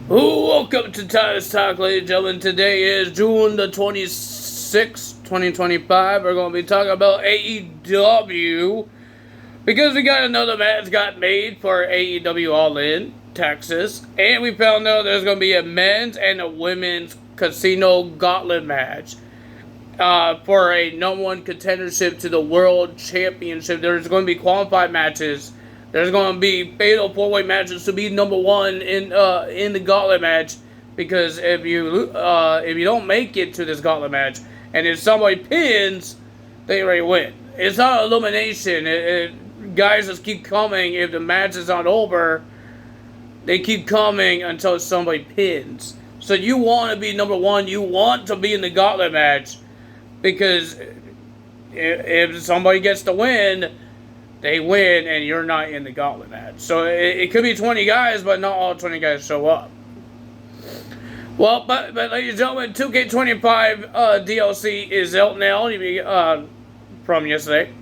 Welcome to Titus Talk, ladies and gentlemen. Today is June the 26th, 2025. We're going to be talking about AEW because we got another match got made for AEW All In, Texas. And we found out there's going to be a men's and a women's casino gauntlet match for a number one contendership to the World Championship. There's going to be qualified matches. There's going to be fatal four-way matches to be number one in the gauntlet match, because if you don't make it to this gauntlet match, and if somebody pins, they already win. It's not elimination. Guys just keep coming. If the match is not over, they keep coming until somebody pins. So you want to be number one. You want to be in the gauntlet match, because if somebody gets the win, they win, and you're not in the gauntlet match. So it could be 20 guys, but not all 20 guys show up. Well, but ladies and gentlemen, 2K25 DLC is out now from yesterday.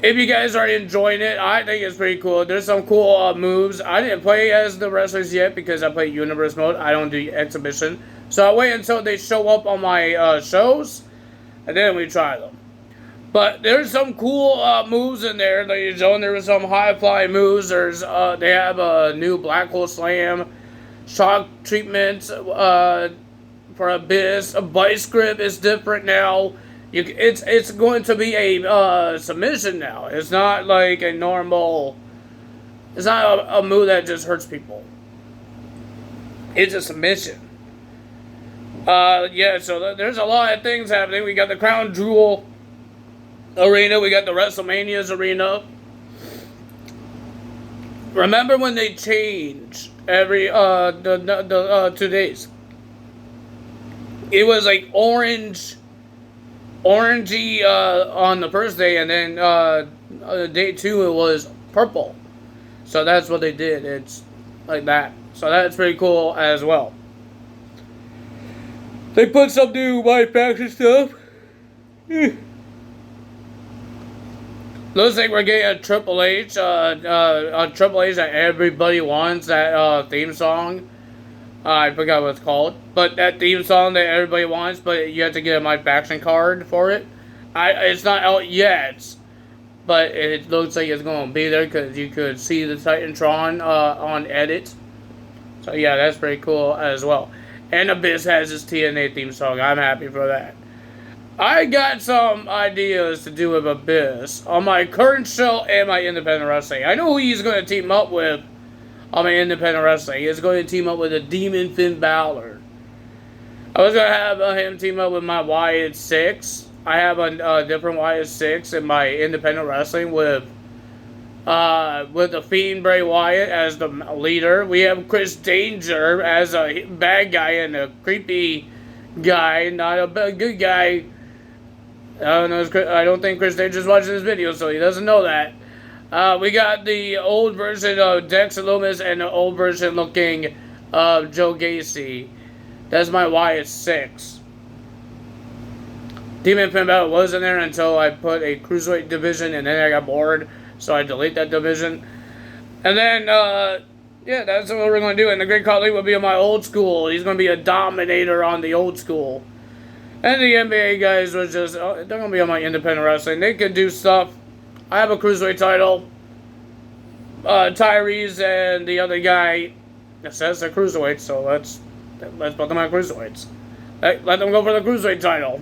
If you guys are enjoying it, I think it's pretty cool. There's some cool moves. I didn't play as the wrestlers yet because I play Universe mode. I don't do exhibition. So I wait until they show up on my shows, and then we try them. But there's some cool moves in there, ladies and gentlemen. There were some high-flying moves. They have a new Black Hole Slam, shock treatments for Abyss. A vice grip is different now. It's going to be a submission now. It's not like a normal. It's not a move that just hurts people. It's a submission. Yeah. So there's a lot of things happening. We got the Crown Jewel arena. We got the WrestleMania's arena. Remember when they change every 2 days? It was like orangey on the first day, and then day 2 it was purple. So that's what they did. It's like that. So that's pretty cool as well. They put some new white faction stuff. Looks like we're getting a Triple H that everybody wants, that theme song. I forgot what it's called. But that theme song that everybody wants, but you have to get a My Faction card for it. It's not out yet, but it looks like it's going to be there because you could see the Titantron on edit. So yeah, that's pretty cool as well. And Abyss has his TNA theme song. I'm happy for that. I got some ideas to do with Abyss on my current show and my independent wrestling. I know who he's going to team up with on my independent wrestling. He's going to team up with a Demon Finn Balor. I was going to have him team up with my Wyatt 6. I have a different Wyatt 6 in my independent wrestling with the Fiend Bray Wyatt as the leader. We have Chris Danger as a bad guy and a creepy guy, not a good guy. I don't think Chris Danger's watching this video, so he doesn't know that. We got the old version of Dexter Lumis and the old version looking of Joe Gacy. That's my Wyatt 6. Demon Finn Balor was in there until I put a Cruiserweight division, and then I got bored, so I delete that division. And then, yeah, that's what we're going to do. And the Great Khali will be on my old school. He's going to be a dominator on the old school. And the NBA guys was just, they're going to be on my independent wrestling. They could do stuff. I have a Cruiserweight title. Tyrese and the other guy, it says they're Cruiserweights, so let's put them on Cruiserweights. Let them go for the Cruiserweight title.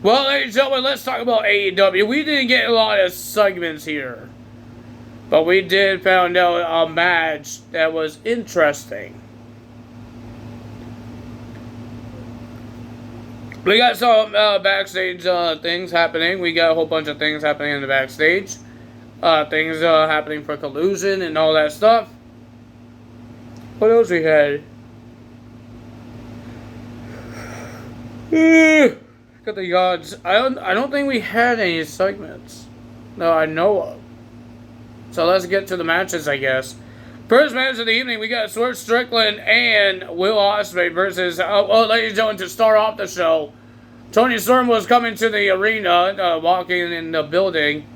Well, ladies and gentlemen, let's talk about AEW. We didn't get a lot of segments here, but we did find out a match that was interesting. We got some backstage things happening. We got a whole bunch of things happening in the backstage. Things happening for Collusion and all that stuff. What else we had? Got the odds. I don't think we had any segments. No, I know of. So let's get to the matches, I guess. First match of the evening, we got Swerve Strickland and Will Ospreay versus, ladies and gentlemen, to start off the show, Toni Storm was coming to the arena, walking in the building,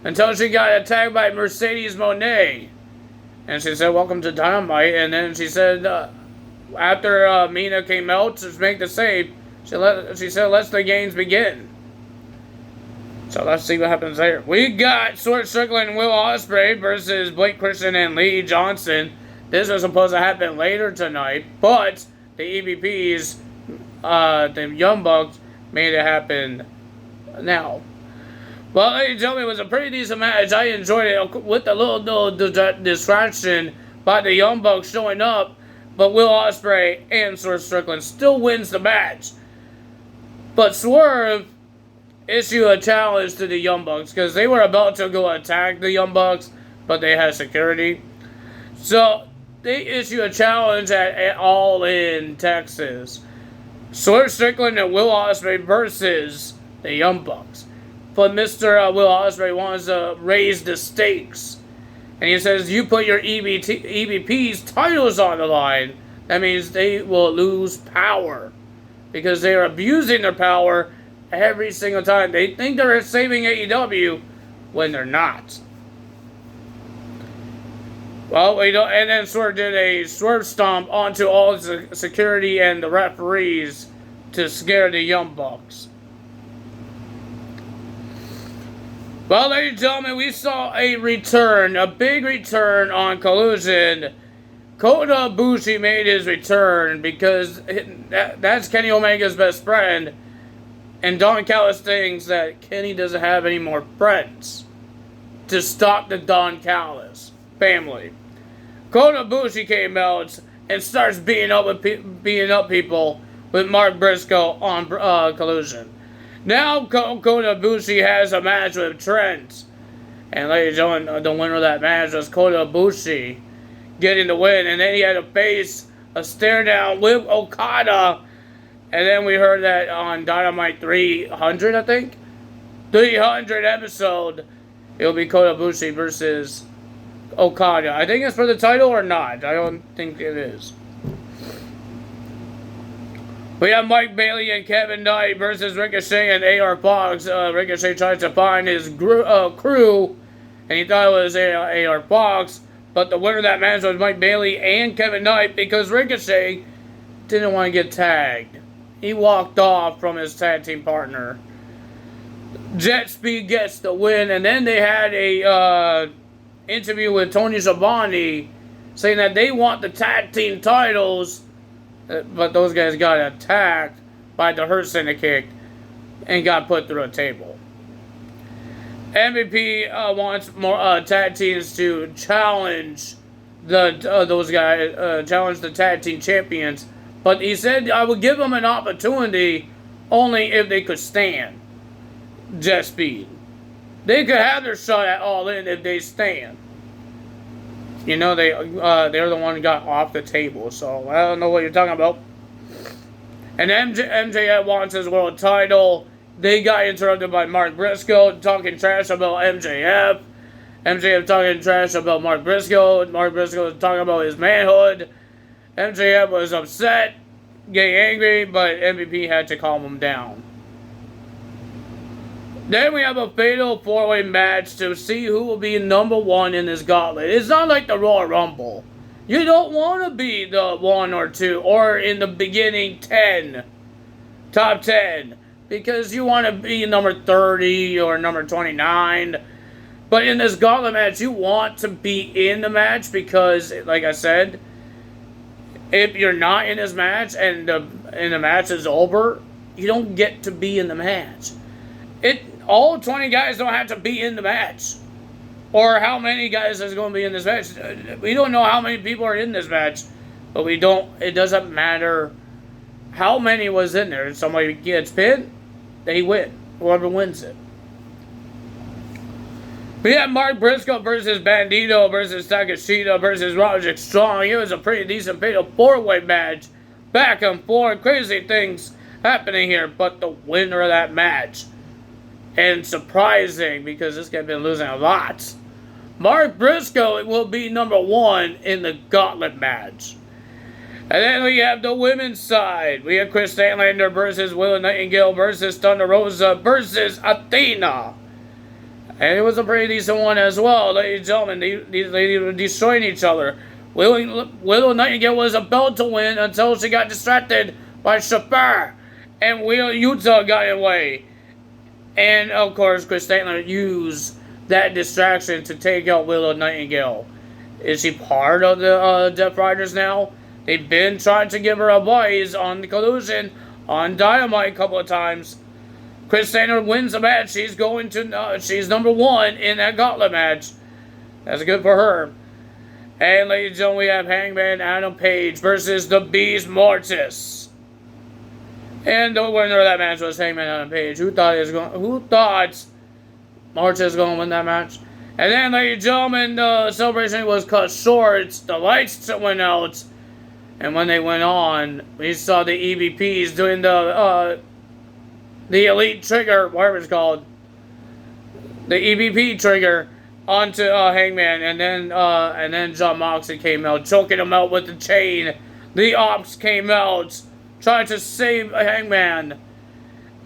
until she got attacked by Mercedes Moné. And she said, "Welcome to Dynamite." And then she said, after Mina came out to make the save, she said, "Let the games begin." So let's see what happens there. We got Swerve Strickland and Will Ospreay versus Blake Christian and Lee Johnson. This was supposed to happen later tonight, but the EVPs, the Young Bucks, made it happen now. Well, ladies and gentlemen, it was a pretty decent match. I enjoyed it with a little distraction by the Young Bucks showing up, but Will Ospreay and Swerve Strickland still wins the match. But Swerve issued a challenge to the Young Bucks because they were about to go attack the Young Bucks, but they had security. So they issue a challenge at All In Texas. Swerve Strickland and Will Ospreay versus the Young Bucks. But Mr. Will Ospreay wants to raise the stakes. And he says, you put your EVP's titles on the line. That means they will lose power. Because they are abusing their power every single time. They think they're saving AEW when they're not. Well, and then Swerve did a swerve stomp onto all the security and the referees to scare the Young Bucks. Well, ladies and gentlemen, we saw a return, a big return on Collision. Kota Ibushi made his return because that's Kenny Omega's best friend. And Don Callis thinks that Kenny doesn't have any more friends to stop the Don Callis family. Kota Ibushi came out and starts beating up people with Mark Briscoe on Collision. Now Kota Ibushi has a match with Trent. And ladies and gentlemen, the winner of that match was Kota Ibushi getting the win. And then he had to face a stare down with Okada. And then we heard that on Dynamite 300, I think. 300 episode, it'll be Kota Ibushi versus Okada. I think it's for the title or not. I don't think it is. We have Mike Bailey and Kevin Knight versus Ricochet and AR Fox. Ricochet tries to find his crew, and he thought it was AR Fox. But the winner of that match was Mike Bailey and Kevin Knight because Ricochet didn't want to get tagged. He walked off from his tag team partner. Jet Speed gets the win, and then they had a interview with Tony Schiavone saying that they want the tag team titles. But those guys got attacked by the Hurt Syndicate and got put through a table. MVP wants more tag teams to challenge those guys, challenge the tag team champions. But he said I would give them an opportunity only if they could stand Jet Speed. They could have their shot at All In if they stand. You know, they're the one who got off the table, so I don't know what you're talking about. And MJF wants his world title. They got interrupted by Mark Briscoe talking trash about MJF. MJF talking trash about Mark Briscoe. Mark Briscoe was talking about his manhood. MJF was upset, getting angry, but MVP had to calm him down. Then we have a fatal 4-way match to see who will be number one in this gauntlet. It's not like the Royal Rumble. You don't want to be the 1 or 2 or in the beginning 10, top 10, because you want to be number 30 or number 29. But in this gauntlet match, you want to be in the match because, like I said, if you're not in this match and the match is over, you don't get to be in the match. All 20 guys don't have to be in the match. Or how many guys is going to be in this match. We don't know how many people are in this match. But it doesn't matter how many was in there. If somebody gets pinned, they win. Whoever wins it. We have Mark Briscoe versus Bandito versus Takeshita versus Roderick Strong. It was a pretty decent fatal 4-way match. Back and forth. Crazy things happening here. But the winner of that match, and surprising because this guy's been losing a lot, Mark Briscoe will be number 1 in the gauntlet match. And then we have the women's side. We have Chris Statlander versus Willow Nightingale versus Thunder Rosa versus Athena. And it was a pretty decent one as well, ladies and gentlemen. These ladies were destroying each other. Willow Nightingale was about to win until she got distracted by Shafir, and Utah got in the way. And of course, Chris Statler used that distraction to take out Willow Nightingale. Is she part of the Death Riders now? They've been trying to give her a voice on the Collusion on Dynamite a couple of times. Chris Statler wins the match. She's going to she's number 1 in that gauntlet match. That's good for her. And ladies and gentlemen, we have Hangman Adam Page versus the Beast Mortis. And the winner of that match was Hangman Adam Page. Who thought Mortis was going to win that match? And then, ladies and gentlemen, the celebration was cut short. The lights went out. And when they went on, we saw the EVPs doing the Elite Trigger, whatever it's called. The EVP trigger onto Hangman. And then John Moxley came out, choking him out with the chain. The Ops came out, trying to save Hangman.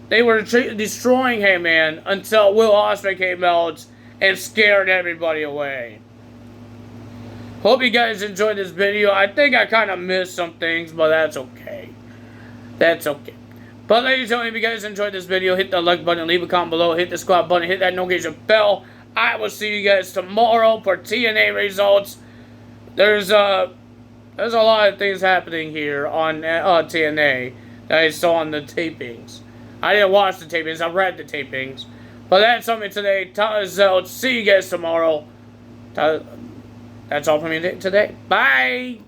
They were destroying Hangman until Will Ospreay came out and scared everybody away. Hope you guys enjoyed this video. I think I kind of missed some things, but that's okay. That's okay. But ladies and gentlemen, if you guys enjoyed this video, hit the like button, leave a comment below, hit the subscribe button, hit that notification bell. I will see you guys tomorrow for TNA results. There's a lot of things happening here on TNA that I saw on the tapings. I didn't watch the tapings, I read the tapings. But that's something today. See you guys tomorrow. That's all from me today. Bye!